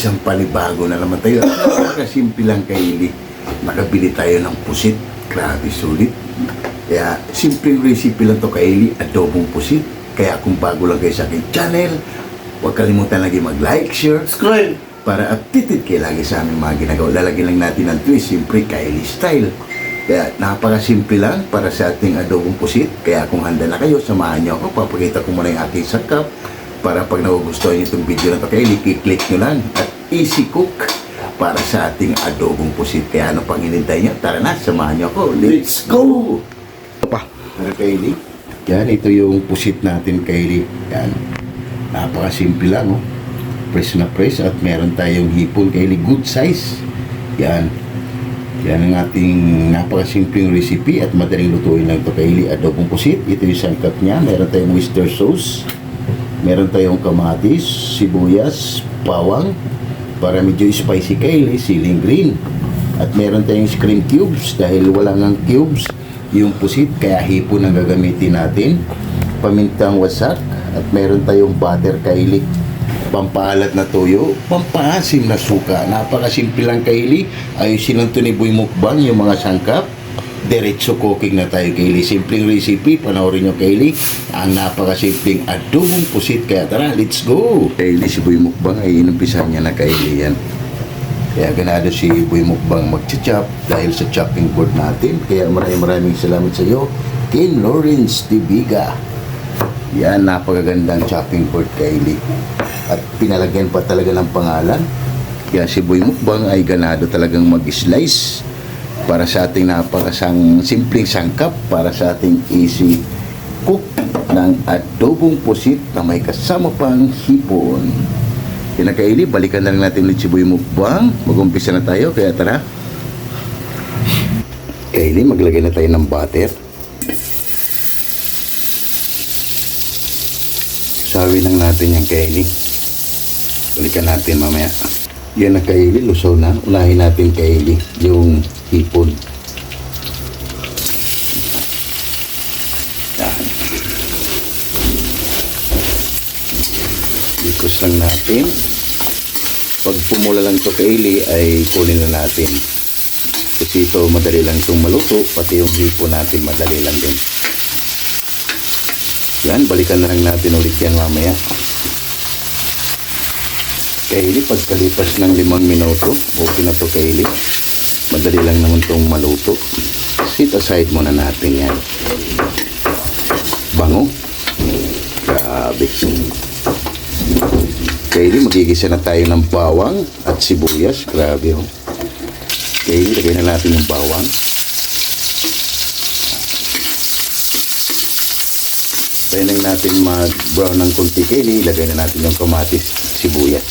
isang panibago na naman tayo. Napakasimple lang Kylie. Nakabili tayo ng pusit. Grabe sulit. Kaya simpleng recipe lang to Kylie, adobong pusit. Kaya kung bago lang kayo sa aking channel, huwag kalimutan lagi mag-like, share, subscribe para updated kayo lagi sa aming mga ginagawa. Lalagyan lang natin ng twist, simple Kylie style. Kaya napakasimple lang para sa ating adobong pusit. Kaya kung handa na kayo, samahan niyo ako. Papakita ko muna yung aking sangkap para pag nagugustuhan niyo itong video na to Kylie, i-click nyo lang at easy cook para sa ating adobong pusit. Kaya ano pang hinintay niyo? Tara na, samahan niyo ako. Let's go! Tara Kylie. Yan, ito yung pusit natin Kylie. Yan. Napakasimple lang, oh. Press na press at meron tayong hipon Kylie. Good size. Yan. Yan ang ating napakasimpleng recipe at madaling lutuin lang ito Kylie. Adobong pusit. Ito yung sangkap niya. Meron tayong oyster sauce. Meron tayong kamatis, sibuyas, bawang para medyo spicy Kylie, siling green. At meron tayong cream cubes dahil wala ngang cubes yung pusit kaya hipon ang gagamitin natin. Pamintang wasak at meron tayong butter Kylie. Pampaalat na toyo, pampaasim na suka. Napakasimple lang Kylie. Ayusin lang ito ni Boy Mukbang yung mga sangkap. Diretso cooking na tayo Kylie. Simpleng recipe, panoorin nyo Kylie. Ang napakasimpleng adobong pusit. Kaya tara, let's go! Kylie, si Boy Mukbang ay inumpisahan niya na Kylie yan. Kaya ganado si Boy Mukbang mag-chop dahil sa chopping board natin. Kaya maraming salamat sa iyo, King Lawrence Tibiga. Yan, napakagandang chopping board Kylie. At pinalagyan pa talaga ng pangalan. Kaya si Boy Mukbang ay ganado talagang mag-slice para sa ating napakasang simpleng sangkap para sa ating easy cook ng adobong pusit na may kasama pang hipon. Kaya Kylie, balikan na lang natin ulit si Boy Mukbang. Mag-umpisa na tayo, kaya tara. Kylie, maglagay na tayo ng butter. Sawi lang natin yan Kylie. Balikan natin mamaya. Yan na Kylie, lusaw na. Unahin natin Kylie yung hipon. Yan. Ikos lang natin. Pag pumula lang to Kylie ay kunin na natin. Kasi ito madali lang itong maluto. Pati yung hipon natin madali lang din. Yan, balikan na lang natin ulit yan mamaya. Kylie, pagkalipas ng 5 minuto, okay na to Kylie. Madali lang naman itong maluto. Sit aside muna natin yan. Bango. Grabe. Kylie, magigisa na tayo ng bawang at sibuyas. Grabe oh. Kylie, lagay na natin yung bawang. Tayo lang natin mag-brown ng konti Kylie. Lagay na natin yung kamatis, sibuyas.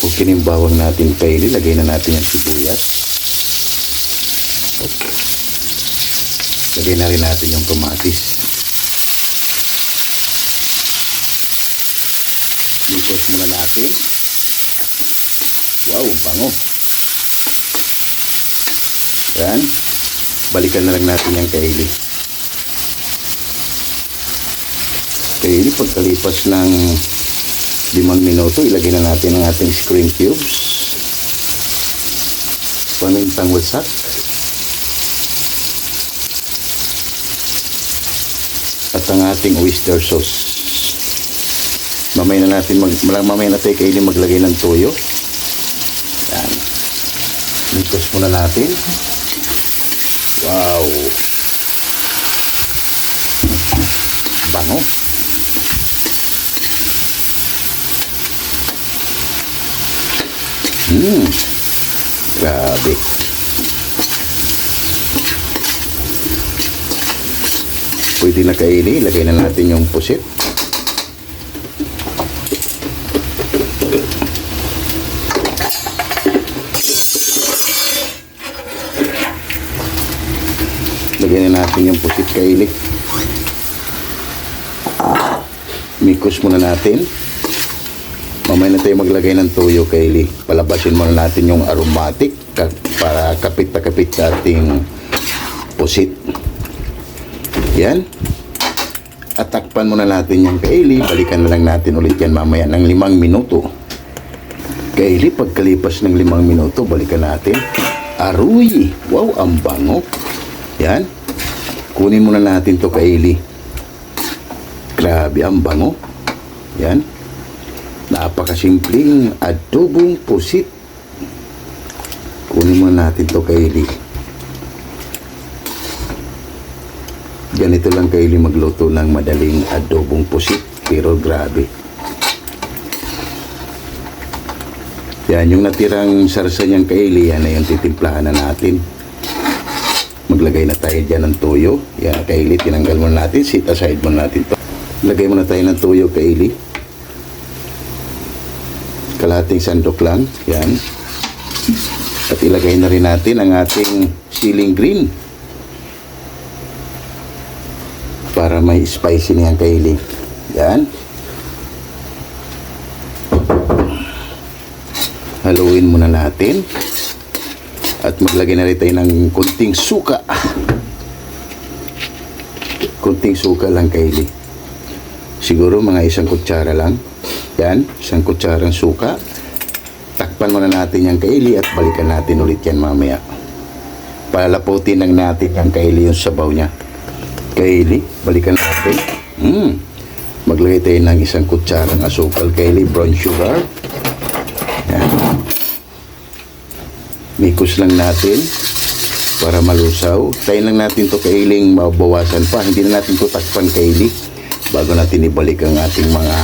Okay na yung bawang natin Kylie. Lagay na natin yung sibuyas. Okay. Lagay na rin natin yung kamatis. Ikot muna natin. Wow, bango. Yan. Balikan na lang natin yung Kylie. Kylie, pagkalipas ng 5 minuto, ilagay na natin ang ating cream cubes, pamintang wasak, at ang ating oyster sauce. Mamaya na tayo Kylie maglagay ng toyo. Yan. Mix muna natin. Wow. Bango. Grabe. Pwede na Kylie, ilagay na natin yung pusit. Lagay na natin yung pusit Kylie. Mikos muna natin. Mamaya na tayo maglagay ng toyo Kylie. Palabasin muna natin yung aromatic para kapit na kapit sa ating pusit. Yan. At takpan muna natin yung Kylie. Balikan na lang natin ulit yan mamaya ng 5 minuto. Kaili, pagkalipas ng 5 minuto, balikan natin. Aruy! Wow, ang bango. Yan. Kunin muna natin to, Kaili. Grabe, ang bango. Yan. Napakasimpleng adobong pusit. Kunin muna natin to, Kaili. Ganito lang, Kaili, magluto ng madaling adobong pusit. Pero grabe. Yan, yung natirang sarsa niyang, Kaili, yan na yung titimplahan na natin. Maglagay na tayo dyan ng toyo. Yan, Kaili, tinanggal muna natin. Sit aside muna natin to. Lagay muna tayo ng toyo, Kaili. Kalahating sandok lang. Yan. At ilagay na rin natin ang ating ceiling green. Para may spicy na yan, Kaili. Yan. Haluin muna natin. At maglagay na rin tayo ng kunting suka. Kunting suka lang, Kaili. Siguro mga 1 kutsara lang. Yan, 1 kutsarang suka. Takpan muna natin yung, Kaili, at balikan natin ulit yan mamaya. Palaputin lang natin yung, Kaili, yung sabaw niya. Kaili, balikan natin. Maglagay tayo ng 1 kutsarang asukal, Kaili, brown sugar. Yan. Mikos lang natin para malusaw. Tayo lang natin to, Kailing, mabawasan pa. Hindi na natin to takpan, Kaili, bago natin ibalik ang ating mga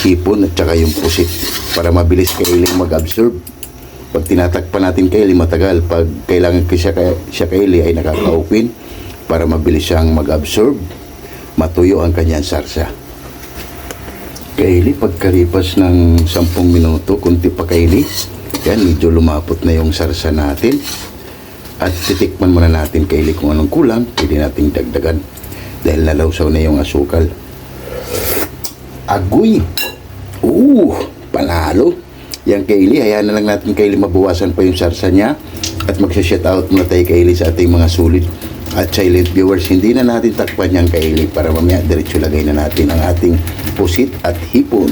hipon at saka yung pusit para mabilis, Kailing, mag-absorb. Pag tinatakpan natin, Kaili, matagal. Pag kailangan ko siya, Kaili, ay nakaka-open para mabilis siyang mag-absorb, matuyo ang kanyang sarsa. Kaili, pagkalipas ng 10 minuto, kunti pa, Kaili, yan, medyo lumapot na yung sarsa natin. At titikman muna natin, Kaili, kung anong kulang. Pwede nating dagdagan dahil nalawsaw na yung asukal. Agoy! Panalo! Yan, Kaili, hayaan na lang natin, Kaili, mabawasan pa yung sarsa niya. At magsha-shoutout muna tayo, Kaili, sa ating mga sulit at silent viewers. Hindi na natin takpan yan, Kaili, para mamaya diretso lagay na natin ang ating pusit at hipon.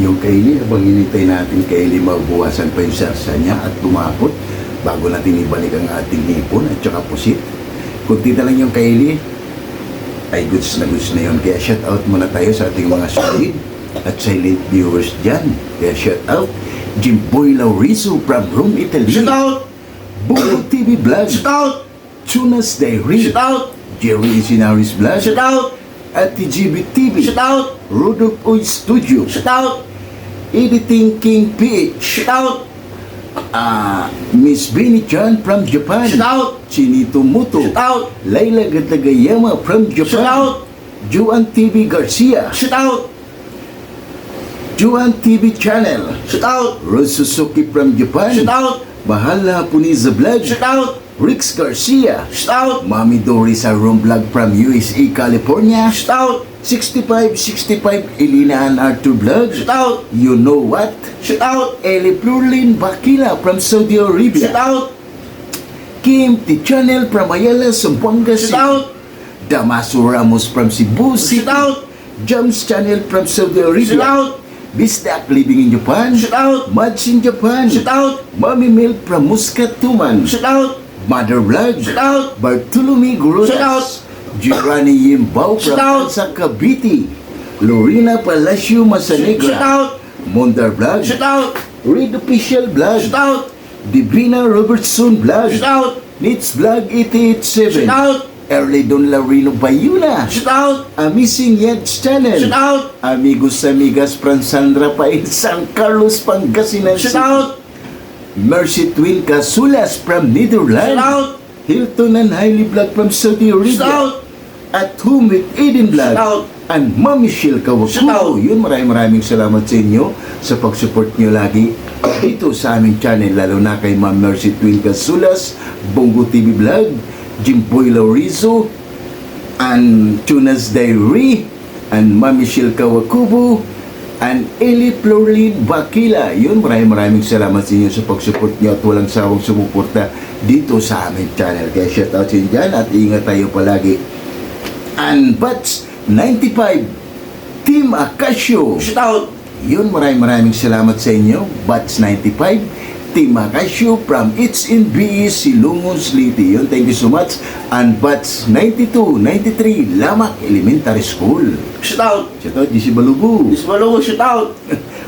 Yung, Kaili, habang hinintay natin, Kaili, mabawasan pa yung sarsa niya at tumapot bago natin ibalik ang ating hipon at saka pusit. Kunti na lang yung, Kaili, ay goods na yun. Kaya shout out muna tayo sa ating mga solid at silent viewers dyan. Kaya shout out Jimboy Laurizo from Rome, Italy. Shout out Bungo TV Vlog. Shout out Tunas Diary. Shout out Jerry Isinaris Vlog. Shout out At TGB TV. Shout out Rudolph Oy Studio. Shout out Editing King PH. Shout out Miss Benny Chan from Japan. Shout out Chinito Muto. Shout out Laila Gatagayama from Japan. Shout out Juan TV Garcia. Shout out Juan TV Channel. Shout out Rose Suzuki from Japan. Shout out Bahala Puniza Vlog. Shout out Rix Garcia. Shout out Mami Doris Aron Vlog from USA, California. Shout out 6565 Elena and Arthur Vlog. Shout out You know what? Shout out Eli Plurlin Bakila from Saudi Arabia. Shout out Kim T Channel from Ayala, Zamboanga City. Shout out Damaso Ramos from Cebu City. Shout out Jams Channel from Saudi Arabia. Shout out Bisdak living in Japan. Shout out Mads in Japan. Shout out Mami Mel from Muscat Tuman. Shout out Mother Vlog. Shout out Bartolome Gurutas. Shout out Giovanni Yimbao from Shout out Sa Cavite. Lorena Palacio Masanegra. Shout out Mondar Vlog. Shout out Reed Official Vlog. Shout out Divina Robertson Vlog. Shout out Nits Vlog 887. Shout out Early Don Larino Bayuna. Shout out Amazing Yeds Channel. Shout out Amigos Amigas Fransandra Pain San Carlos Pangasinan Shout City. out Mercy Twin Casulas from Netherlands. Shout out Hilton and Hailey Vlog from Saudi Arabia. Shout out At Home with Eden Vlog. Shout out And Mami Shil Shout out. Kawakulo. Yun, maraming salamat sa inyo sa pag-support nyo lagi dito sa aming channel, lalo na kay Ma'am Mercy Twin Casulas, Bongo TV Vlog, Jimboy Laurizo, and Tunas Diary, and Mami Shil Kawakubo, and Eli Plurlin Bakila. Yun, maraming salamat sa inyo sa pag-support nyo at walang sawang sumuporta dito sa aming channel. Kaya shout out sa inyo dyan at ingat tayo palagi. And Bats 95 Team Acacio. Shout out Yun, maraming salamat sa inyo. Bats 95, Team Makasyo from It's in B, Silungon City. Yun, thank you so much. And Bats 92, 93, Lamak Elementary School. Shout out! Shout out, GC Balubu. Miss Malugo, shout out!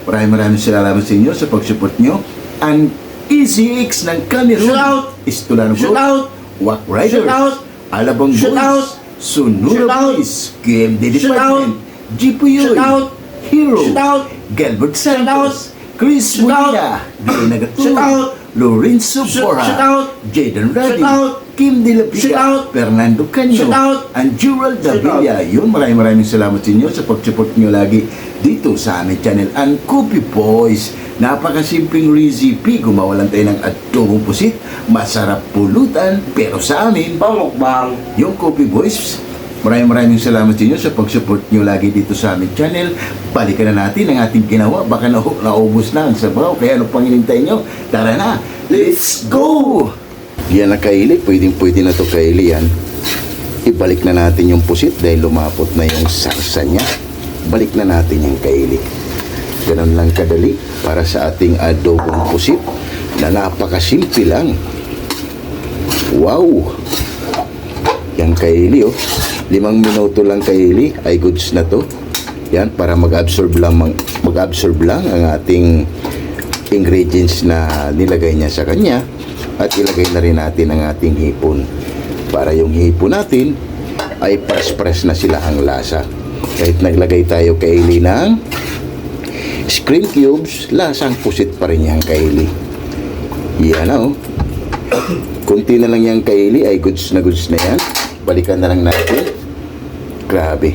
Maraming salamat sa inyo sa pag-support nyo. And Easy X ng Cameroon. Shout out! Istulano Shout out! Wak Riders. Shout out! Alabang Shout out! Boys. Sunura Shout out! Boys. KMD Shout Department. Jipo Yoy. Shout out! Hero. Shout out! Gilbert Shout out! Santos. Chris Shout out! Bonilla. Dina Shout out! Lorenzo Shout Bora. out! Jaden Radi. Shout out! Kim De La Shout Pica. out! Fernando Canyo. Shout out! And Jurel Shout Davilla. Yun, maraming salamat sa inyo sa pag-support nyo lagi dito sa aming channel. And Kopi Boys, napakasimpleng recipe. Gumawa lang tayo ng adobong pusit. Masarap pulutan, pero sa amin, Pamukbang! yung Kopi Boys, maraming salamat sa inyo sa pag-support nyo lagi dito sa aming channel. Balikan na natin ang ating ginawa. Baka naubos na ang sabaw. Kaya ano pang hinintay nyo? Tara na! Let's go! Yan na kaili. Pwede na to kaili yan. Ibalik na natin yung pusit dahil lumapot na yung sarsa niya. Balik na natin yung kaili. Ganun lang kadali para sa ating adobong pusit na napakasimple lang. Wow! Yan kaili oh. 5 minuto lang kaili ay goods na to. Yan para mag-absorb lang ang ating ingredients na nilagay niya sa kanya at ilagay na rin natin ang ating hipon para yung hipon natin ay pres-pres na sila ang lasa. Kahit naglagay tayo kaili ng screen cubes, lasang pusit pa rin yung kaili. Yan oh. Kunti na lang yung kaili ay goods na yan. Balikan na lang natin. Grabe.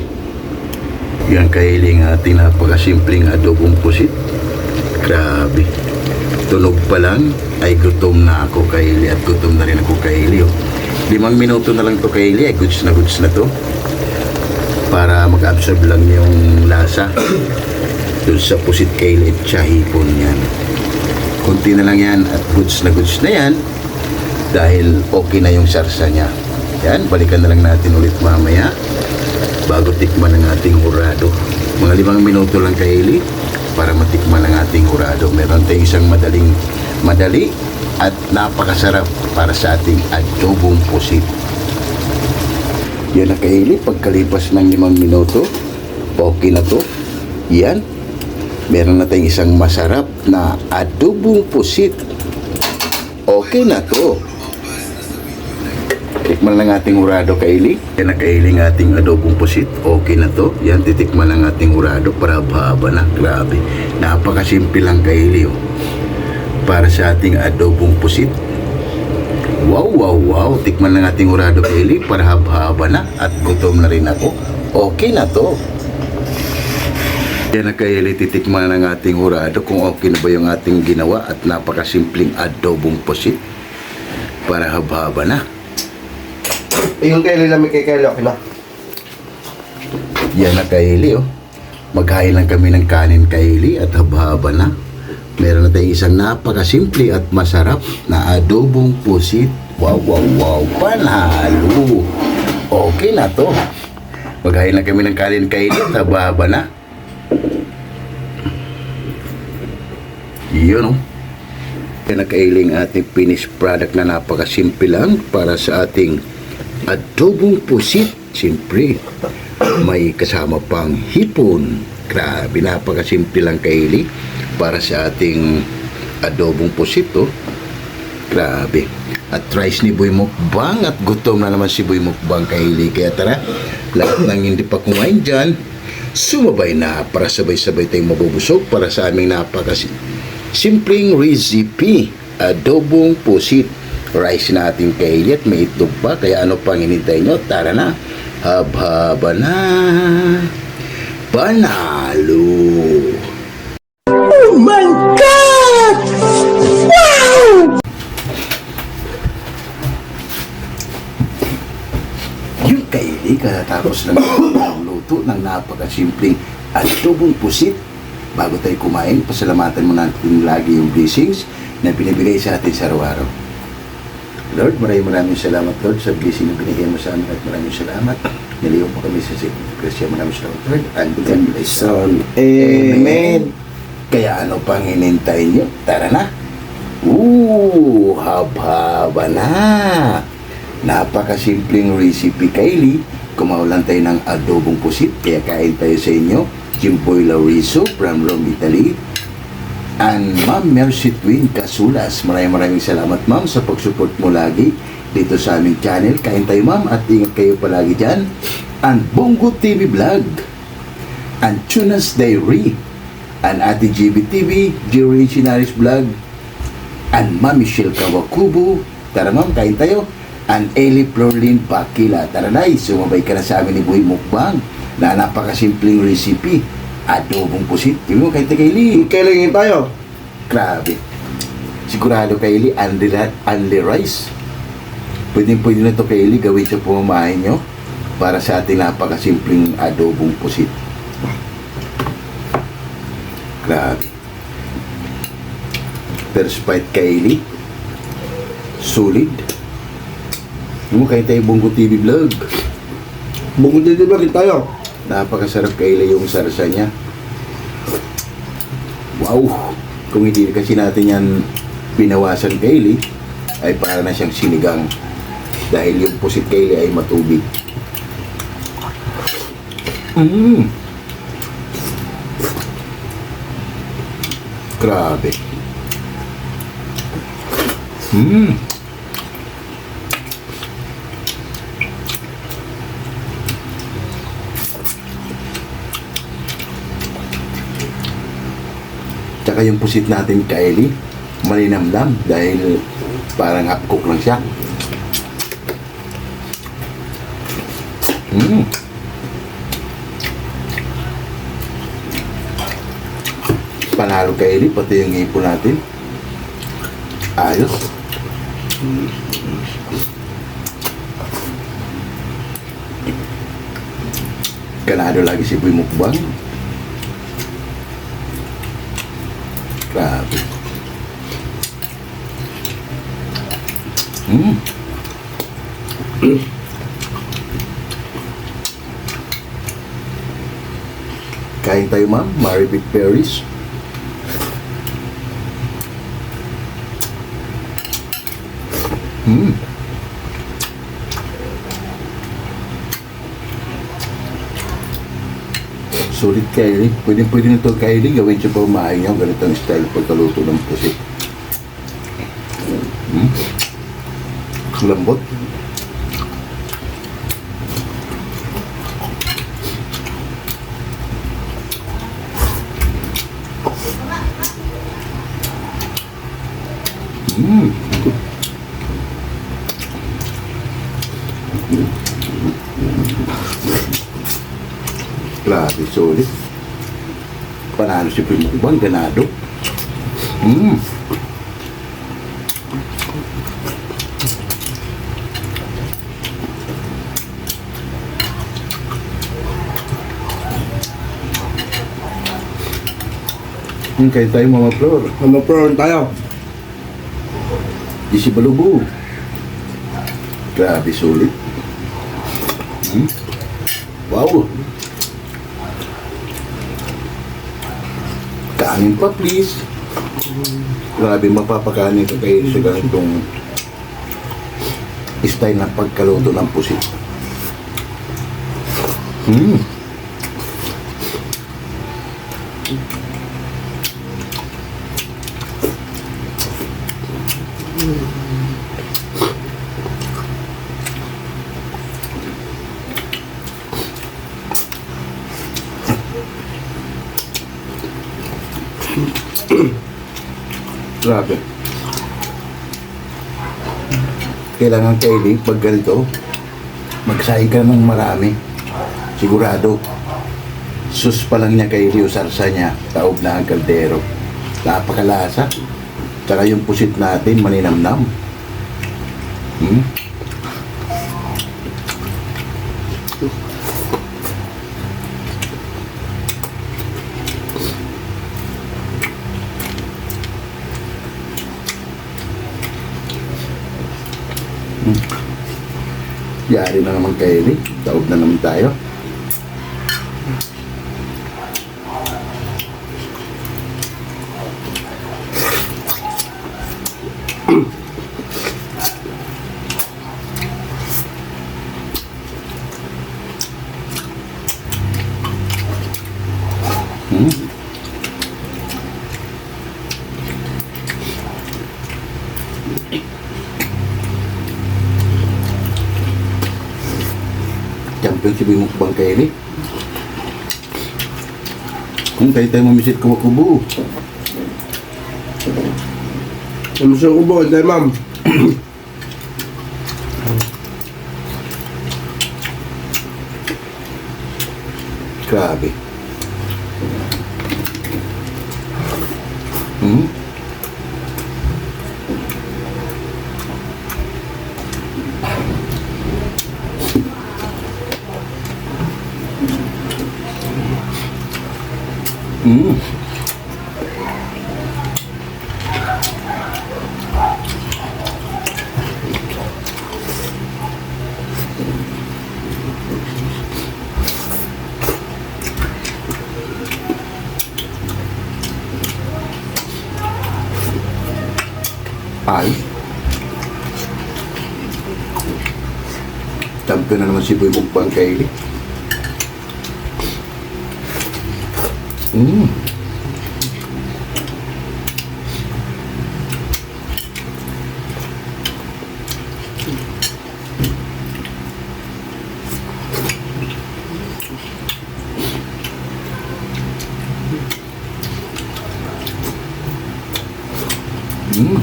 Yan kaili ang ating napakasimpleng adobong pusit. Grabe. Tunog pa lang ay gutom na ako kaili at gutom na rin ako kaili. 5 minuto na lang to kaili ay goods na to. Para mag-absorb lang yung lasa dun sa pusit kaili at hipon yan. Kunti na lang yan at goods na yan dahil okay na yung sarsa niya. Yan, balikan na lang natin ulit mamaya bago tikman ang ating hurado. Mga 5 minuto lang kaili para matikman ang ating hurado. Meron tayong isang madali at napakasarap para sa ating adobong pusit. Yan na kaili, pagkalipas ng 5 minuto, okay na to. Yan, meron na tayong isang masarap na adobong pusit. Okay na to. Tikman lang ating hurado kaili. Yan na kaili ng ating adobong pusit. Okay na to. Yan, titikman lang ating hurado para haba na. Grabe. Napakasimple lang kaili oh. Para sa ating adobong pusit. Wow. Tikman lang ating hurado kaili para haba na. At gutom na rin ako. Okay na to. Yan na kaili, titikman ng ating hurado kung okay na ba yung ating ginawa at napakasimpleng adobong pusit para haba na. Yung kaili lang may kaili, okay na. Yan na kaili oh. Maghain lang kami ng kanin kaili at haba na. Meron na tayong isang napakasimple at masarap na adobong pusit. Wow. Panalo. Okay na to. Maghain lang kami ng kanin kaili at haba na. Yun oh. Yan na kaili ang ating finished product na napakasimple lang para sa ating adobong pusit. Siyempre, may kasama pang hipon. Grabe, napakasimple lang kaili para sa ating adobong pusit oh. Grabe. At rice ni Boy Mukbang at gutom na naman si Boy Mukbang kaili. Kaya tara, lahat ng hindi pa kumain dyan, sumabay na para sabay-sabay tayong mabubusog para sa aming napakasimpleng recipe, adobong pusit. Rice natin kaili at may itlog pa. Kaya ano pang hinintay nyo? Tara na. Haba na. Panalo. Oh my God! Wow! Yung kaili, katatapos ng luto ng napakasimpleng adobong pusit. Bago tayo kumain, pasalamatan mo natin lagi yung blessings na binibigay sa atin sa araw-araw. Lord, maraming salamat Lord sa blessing na binigay mo sa amin at maraming salamat. Niliw mo kami sa Christian. Maraming salamat Lord. And God bless. Amen. Kaya ano pang hinintay nyo? Tara na! Haba-haba na! Napakasimpleng recipe, Kylie. Kumaulan tayo ng adobong pusit, kaya kain tayo sa inyo. Jimboy Lauriso from Rome, Italy. And Ma'am Mercy Twin Casulas. Maraming salamat, Ma'am, sa pag-support mo lagi dito sa aming channel. Kain tayo, Ma'am, at ingat kayo palagi dyan. And Bongo TV Vlog. And Tunas Diary. And Ate GB TV, Generationaries Vlog. And Ma'am Michelle Kawakubo. Tara, Ma'am, kain tayo. And Eli Florlin Bakila. Tara na, sumabay ka na sa amin ni Boy Mukbang na napakasimpleng recipe. Adobong pusit. Tingnan mo, kahit na Kylie. Kailingin tayo. Grabe. Sigurado, Kylie, only rice. Pwede na to, Kylie, gawin sa pumamahin nyo para sa ating napakasimpleng adobong pusit. Grabe. First bite, Kylie. Solid. Tingnan mo, kahit tayo Bongo TV Vlog. Bungo din ba rin tayo? Napakasarap, Kylie, yung sarsa niya. Wow! Kung hindi kasi natin yan pinawasan, Kylie, ay para na siyang sinigang. Dahil yung pusit, Kylie, ay matubig. Grabe. Tsaka yung pusit natin, Kylie, malinamnam dahil parang half cook lang siya. Panalo, Kylie, pati yung ipon natin. Ayos. Ganado lagi si Boy Mukbang. Grabe. Kain tayo, Ma'am. Maribik Paris. Sulit, Kylie. Pwede na ito, Kylie. Gawin siya pa umahay niyo. Ganitong style pagkaluto ng pusit. Lambot. Grabe, solid. Panalo si Pimukbang, ganado. Kain tayo, Mama Flor. Mama prawn tayo. Di si Balubo. Grabe, solid. Wow. Kanin pa, please. Grabe, mapapakanin ka kayo sa ganitong style ng pagkaluto ng pusit. Grabe. Kailangan, Kylie, pag ganito, magsaing ka ng marami. Sigurado. Sus pa lang niya, Kylie, yung sarsa niya, taob na ang kaldero. Napakalasa. Tsaka yung pusit natin, maninamnam. Yari na naman, Kylie. Taob na naman tayo. Champion si Bimok Bang Kaili. Kung kayo tayo mamisit kubo-kubo. Ano siya ko ba? Dahil ma'am. Grabe. Hmm? Hmm. Ay. Champion na naman si Boy Mukbang Kaili. Mm. Mm.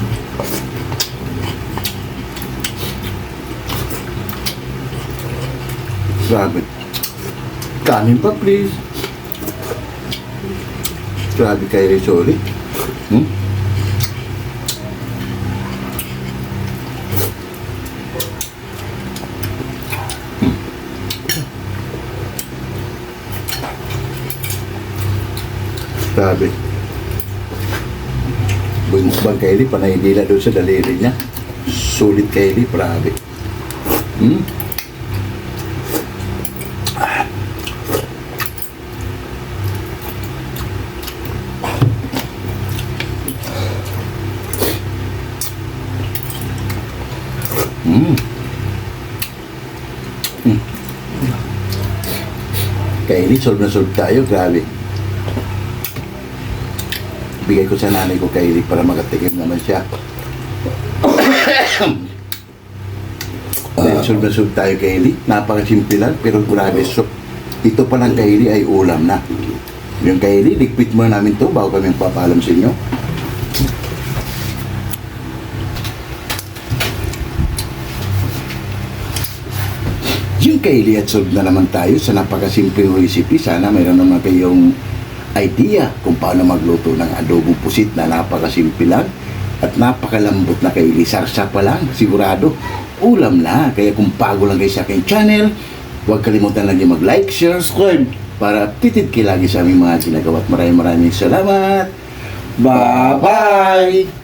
Grabe. Kanin pa, please. Grabe kay Rizoli. Hmm? Hmm. Grabe. Boy Mukbang Kaili, panay dila doon sa daliri niya. Sulit Kaili, grabe. Hmm? Mm. Mm. Kaili, solve na solve tayo, grabe. Bigay ko sa nanay ko Kaili para makatikim naman siya. Solve na solve tayo Kaili. Napakasimple lang, pero grabe. So, ito pa lang Kaili ay ulam na. Yung Kaili, liquid mo namin to bago kami papalam sa inyo. Yung Kaili at solve na naman tayo sa napakasimpleng recipe. Sana mayroon naman kayong idea kung paano magluto ng adobong pusit na napakasimple lang at napakalambot na Kaili. Sarsa pa lang, sigurado ulam na. Kaya kung bago lang kayo sa aking channel, huwag kalimutan lang yung mag-like, share, subscribe para updated kayo lagi sa aming mga ginagawa. At maraming salamat. Bye-bye!